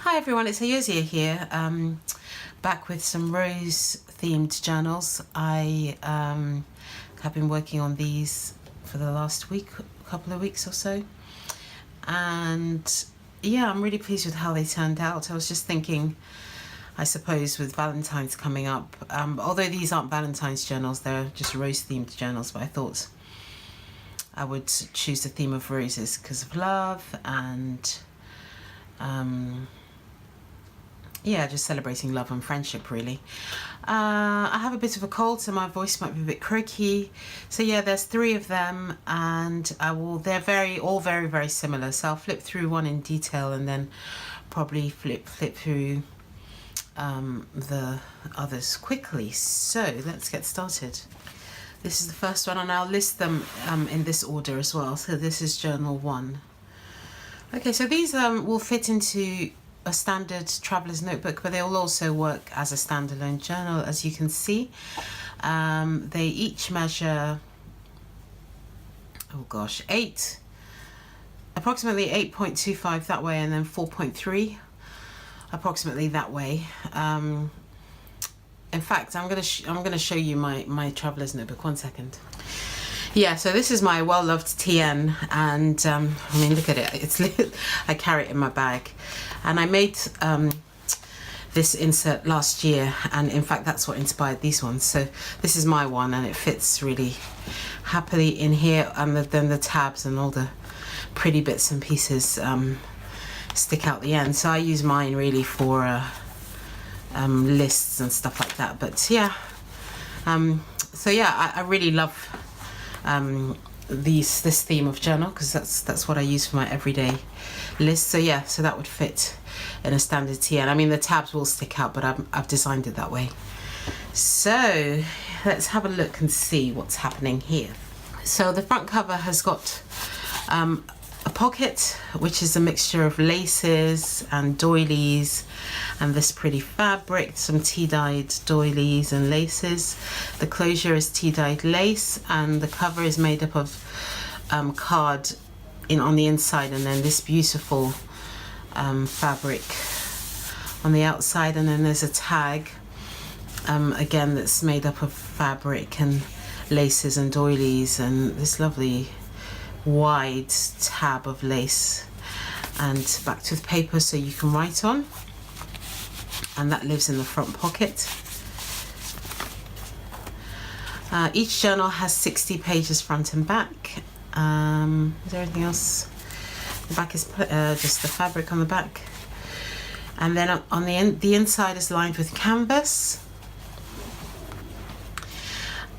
Hi everyone, it's Ayozia here, back with some rose themed journals. I have been working on these for the last couple of weeks or so, and yeah, I'm really pleased with how they turned out. I was just thinking, I suppose with Valentine's coming up, although these aren't Valentine's journals, they're just rose themed journals, but I thought I would choose the theme of roses because of love and yeah, just celebrating love and friendship really. I have a bit of a cold, so my voice might be a bit croaky. So yeah, there's 3 of them, and they're all very similar. So I'll flip through one in detail and then probably flip through the others quickly. So let's get started. This is the first one, and I'll list them in this order as well. So this is journal 1. Okay, so these will fit into a standard traveler's notebook, but they will also work as a standalone journal, as you can see. They each measure, approximately 8.25 that way, and then 4.3 approximately that way. In fact, I'm gonna show you my traveler's notebook. 1 second. Yeah, so this is my well-loved TN, and I mean, look at it. I carry it in my bag, and I made this insert last year, and in fact that's what inspired these ones. So this is my one, and it fits really happily in here, and then the tabs and all the pretty bits and pieces stick out the end. So I use mine really for lists and stuff like that. But yeah, so yeah, I really love this theme of journal, because that's what I use for my everyday list. So yeah, so that would fit in a standard TN. I mean, the tabs will stick out, but I've designed it that way. So let's have a look and see what's happening here. So the front cover has got a pocket, which is a mixture of laces and doilies and this pretty fabric, some tea-dyed doilies and laces. The closure is tea-dyed lace, and the cover is made up of card on the inside, and then this beautiful fabric on the outside, and then there's a tag again that's made up of fabric and laces and doilies, and this lovely wide tab of lace, and backed with paper so you can write on, and that lives in the front pocket. Each journal has 60 pages front and back. Is there anything else? The back is just the fabric on the back, and then on the inside is lined with canvas.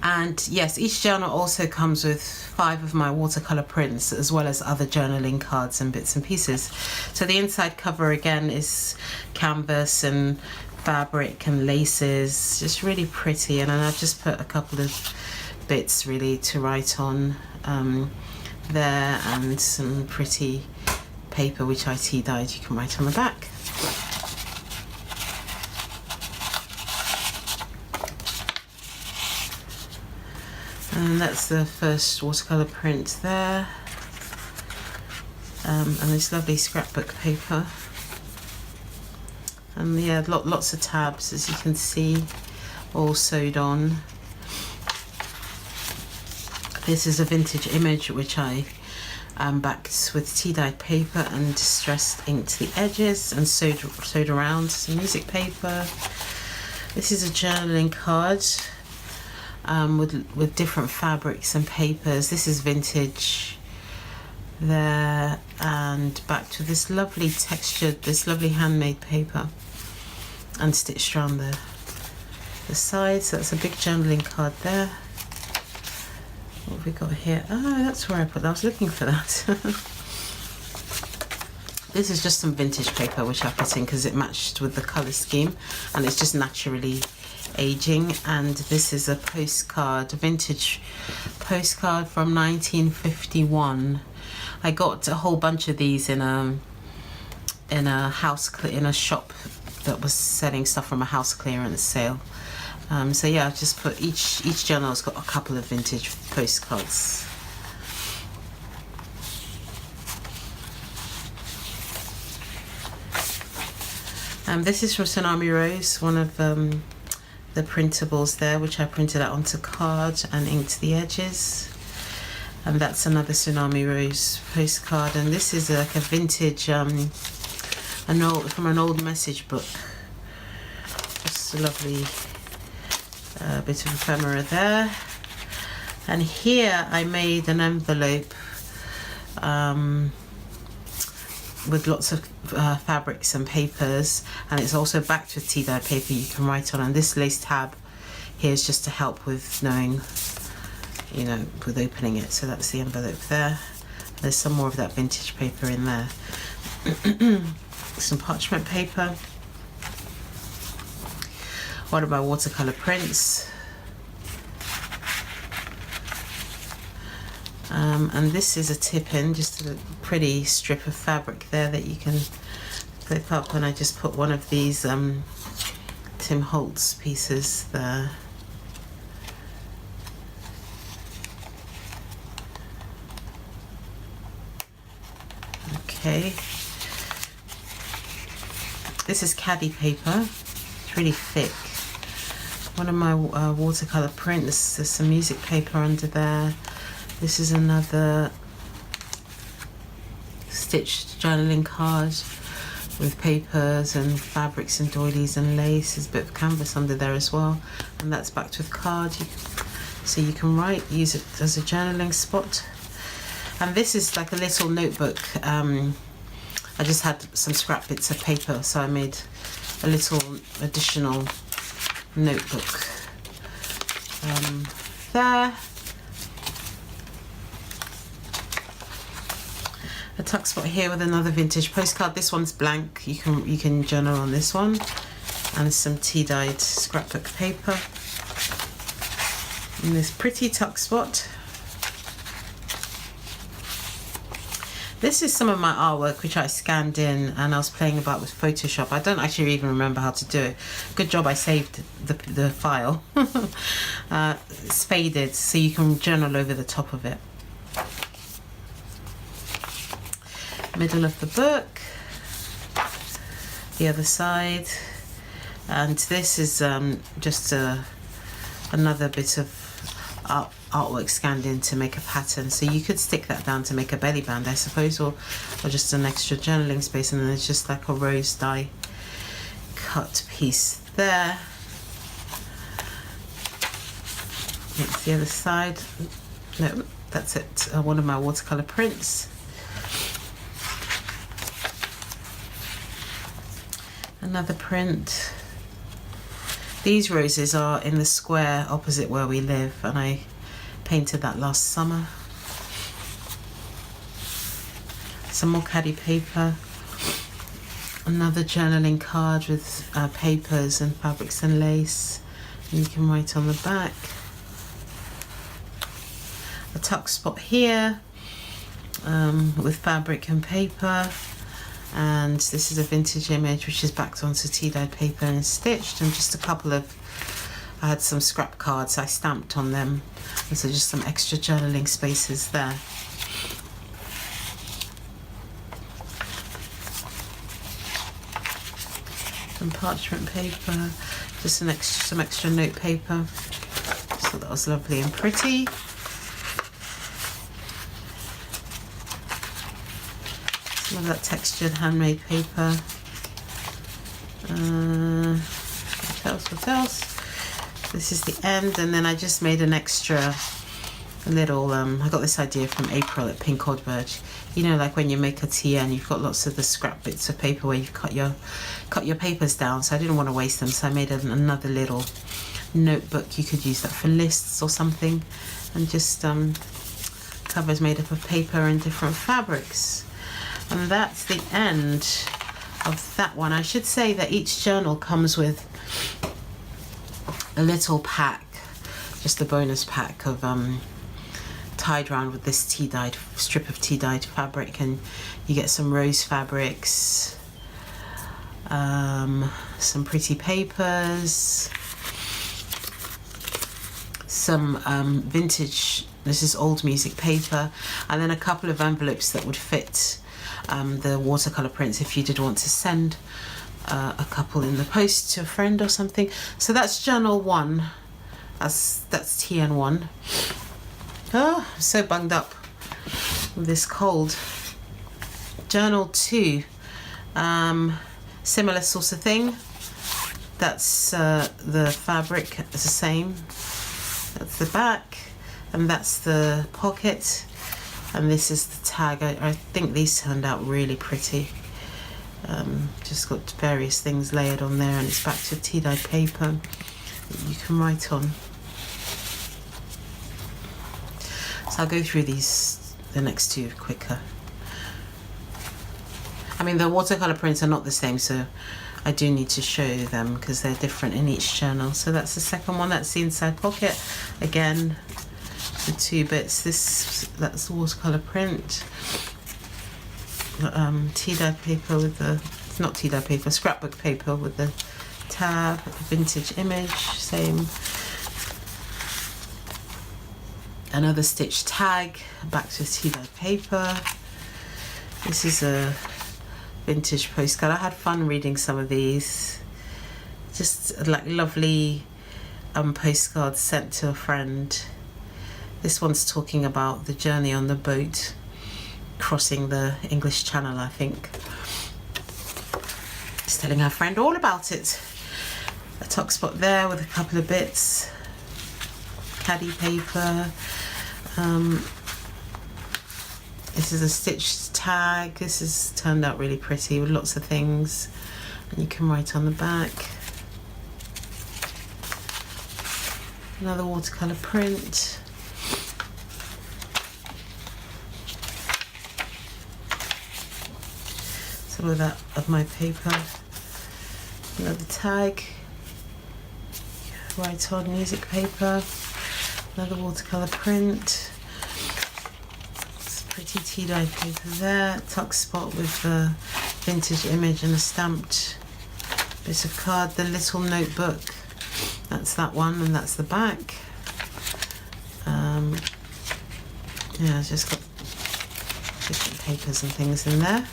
And yes, each journal also comes with 5 of my watercolor prints, as well as other journaling cards and bits and pieces. So the inside cover again is canvas and fabric and laces, just really pretty. And then I've just put a couple of bits really to write on there, and some pretty paper which I tea-dyed. You can write on the back. And that's the first watercolor print there, and this lovely scrapbook paper, and yeah, lots of tabs, as you can see, all sewed on. This is a vintage image which I backed with tea-dyed paper and distressed inked the edges and sewed around. Some music paper. This is a journaling card with different fabrics and papers. This is vintage there, and backed with this lovely textured, this lovely handmade paper, and stitched around the sides. So that's a big journaling card there. What have we got here? Oh, that's where I put that. I was looking for that. This is just some vintage paper which I put in because it matched with the colour scheme, and it's just naturally aging. And this is a postcard, a vintage postcard from 1951. I got a whole bunch of these in a shop that was selling stuff from a house clearance sale. So yeah, I've just put each journal's got a couple of vintage postcards. This is from Tsunami Rose, one of the printables there, which I printed out onto card and inked the edges. And that's another Tsunami Rose postcard, and this is like a vintage from an old message book. Just a lovely bit of ephemera there. And here I made an envelope with lots of fabrics and papers, and it's also backed with tea-dyed paper you can write on. And this lace tab here is just to help with knowing, you know, with opening it. So that's the envelope there. There's some more of that vintage paper in there. Some parchment paper. One of my watercolor prints. And this is a tip-in, just a pretty strip of fabric there that you can clip up, and I just put one of these Tim Holtz pieces there. Okay. This is caddy paper. It's really thick. One of my watercolor prints. There's some music paper under there. This is another stitched journaling card with papers and fabrics and doilies and lace. There's a bit of canvas under there as well, and that's backed with card. So you can write, use it as a journaling spot. And this is like a little notebook. I just had some scrap bits of paper, so I made a little additional notebook there. A tuck spot here with another vintage postcard. This one's blank. You can journal on this one. And some tea-dyed scrapbook paper. And this pretty tuck spot. This is some of my artwork which I scanned in, and I was playing about with Photoshop. I don't actually even remember how to do it. Good job I saved the file. It's faded, so you can journal over the top of it. Middle of the book, the other side, and this is just another bit of artwork scanned in to make a pattern. So you could stick that down to make a belly band, I suppose, or just an extra journaling space, and then there's just like a rose die cut piece there. Next, the other side. No, that's it. One of my watercolor prints. Another print. These roses are in the square opposite where we live, and I painted that last summer. Some more caddy paper. Another journaling card with papers and fabrics and lace, and you can write on the back. A tuck spot here with fabric and paper. And this is a vintage image which is backed onto tea-dyed paper and stitched, and just a couple of, I had some scrap cards I stamped on them, and so just some extra journaling spaces there. Some parchment paper, just some extra note paper. So that was lovely and pretty. Some of that textured handmade paper. What else? This is the end, and then I just made an extra little, I got this idea from April at Pink Oddbird. You know, like when you make a tea and you've got lots of the scrap bits of paper where you've cut your papers down, so I didn't want to waste them, so I made another little notebook. You could use that for lists or something, and just covers made up of paper and different fabrics. And that's the end of that one. I should say that each journal comes with a little pack, just a bonus pack of tied around with this tea-dyed strip of tea-dyed fabric, and you get some rose fabrics, some pretty papers, some vintage, this is old music paper, and then a couple of envelopes that would fit the watercolor prints if you did want to send a couple in the post to a friend or something. So that's journal 1. That's TN1. Oh, I'm so bunged up with this cold. Journal 2, similar sort of thing. That's the fabric, it's the same. That's the back, and that's the pocket, and this is the tag. I think these turned out really pretty. Just got various things layered on there, and it's back to tea-dyed paper that you can write on. So I'll go through the next two quicker. I mean, the watercolor prints are not the same, so I do need to show them because they're different in each journal. So that's the second one. That's the inside pocket. Again, the 2 bits. That's the watercolor print. Tea-dyed paper with the, it's not tea-dyed paper, scrapbook paper with the tab, vintage image, same. Another stitch tag, back to tea-dyed paper. This is a vintage postcard. I had fun reading some of these. Just like lovely postcards sent to a friend. This one's talking about the journey on the boat, crossing the English Channel, I think. Just telling her friend all about it. A tuck spot there with a couple of bits. Caddy paper. This is a stitched tag. This has turned out really pretty with lots of things, and you can write on the back. Another watercolor print. Some of that of my paper. Another tag. Write on music paper. Another watercolor print. Pretty tea-dyed paper there. Tuck spot with the vintage image and a stamped bit of card. The little notebook. That's that one, and that's the back. Yeah, it's just got different papers and things in there.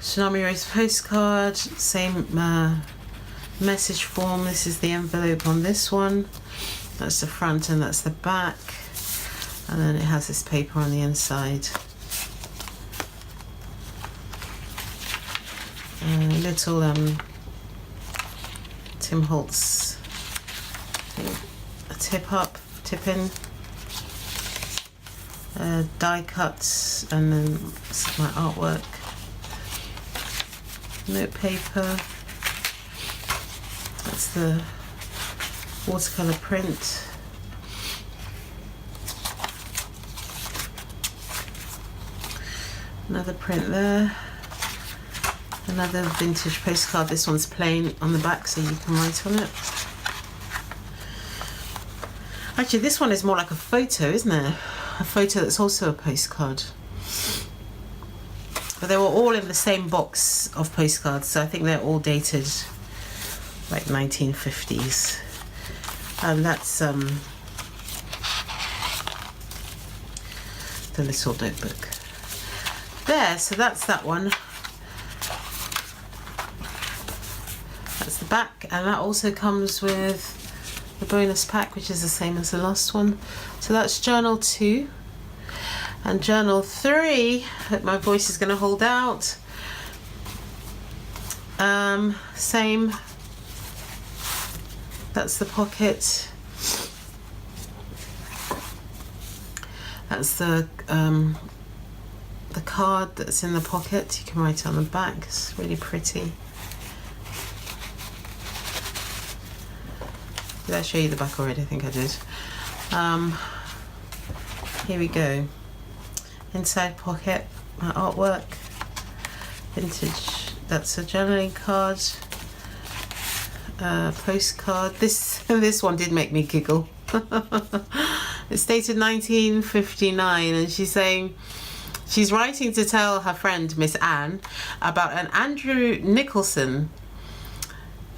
Tsunami Rose postcard, same message form. This is the envelope on this one. That's the front and that's the back. And then it has this paper on the inside. Little Tim Holtz, a tip in, die cuts, and then this is my artwork. Note paper. That's the watercolor print. Another print there. Another vintage postcard. This one's plain on the back, so you can write on it. Actually, this one is more like a photo, isn't it? A photo that's also a postcard. But they were all in the same box of postcards, so I think they're all dated like 1950s. And that's the little notebook there. So that's that one. That's the back, and that also comes with the bonus pack, which is the same as the last one. So that's journal 2. And journal 3, hope my voice is going to hold out. Same. That's the pocket. That's the card that's in the pocket. You can write it on the back. It's really pretty. Did I show you the back already? I think I did. Here we go. Inside pocket, my artwork. Vintage, that's a journaling card. Postcard. This one did make me giggle. It's dated 1959, and she's saying she's writing to tell her friend Miss Anne about an Andrew Nicholson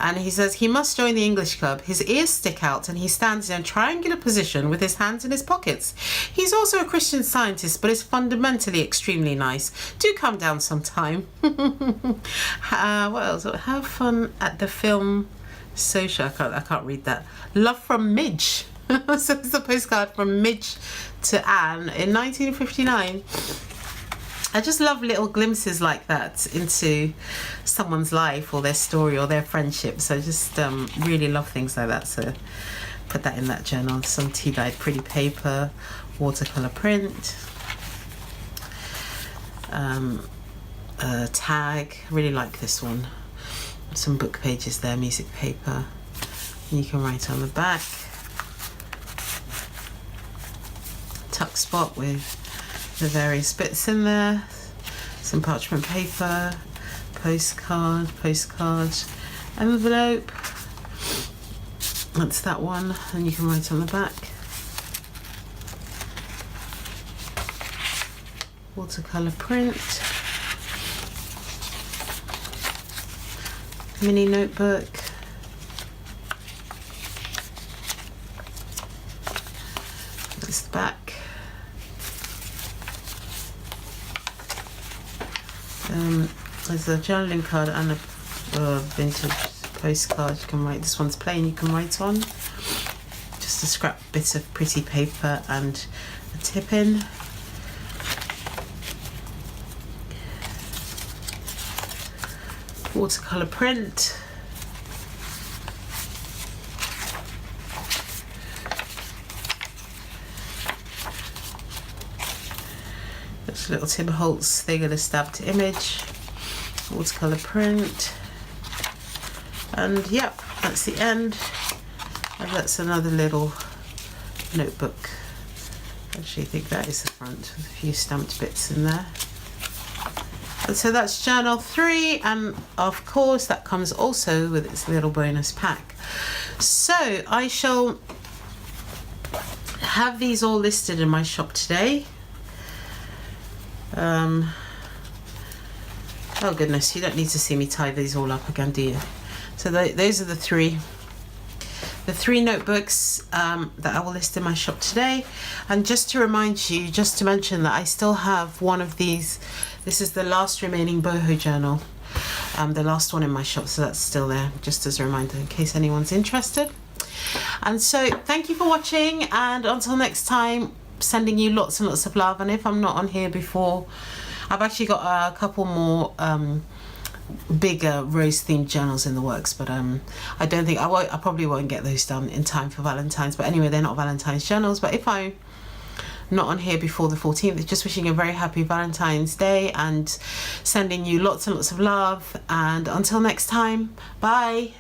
And he says he must join the English club. His ears stick out and he stands in a triangular position with his hands in his pockets. He's also a Christian Scientist, but is fundamentally extremely nice. Do come down sometime. What else? Have fun at the film social. I can't read that. Love from Midge. So it's a postcard from Midge to Anne in 1959. I just love little glimpses like that into someone's life or their story or their friendship. So I just really love things like that. So put that in that journal. Some tea-dyed pretty paper, watercolor print, tag. Really like this one. Some book pages there, music paper. And you can write on the back. Tuck spot with the various bits in there, some parchment paper, postcard, envelope, that's that one, and you can write on the back. Watercolor print, mini notebook, that's the back. There's a journaling card and a vintage postcard. You can write, this one's plain, you can write on. Just a scrap bit of pretty paper and a tip in. Watercolor print. That's a little Tim Holtz thing and a stamped image, watercolor print, and yep, that's the end. And that's another little notebook. Actually, I think that is the front with a few stamped bits in there. And so that's journal 3, and of course that comes also with its little bonus pack. So I shall have these all listed in my shop today. Oh goodness, you don't need to see me tie these all up again, do you? So those are the three notebooks that I will list in my shop today. And just to remind you, just to mention that I still have one of these. This is the last remaining boho journal, the last one in my shop, so that's still there, just as a reminder in case anyone's interested. And so thank you for watching, and until next time, sending you lots and lots of love. And if I'm not on here before, I've actually got a couple more bigger rose themed journals in the works, but I don't think I probably won't get those done in time for Valentine's. But anyway, they're not Valentine's journals. But if I'm not on here before the 14th, just wishing a very happy Valentine's Day and sending you lots and lots of love. And until next time, bye.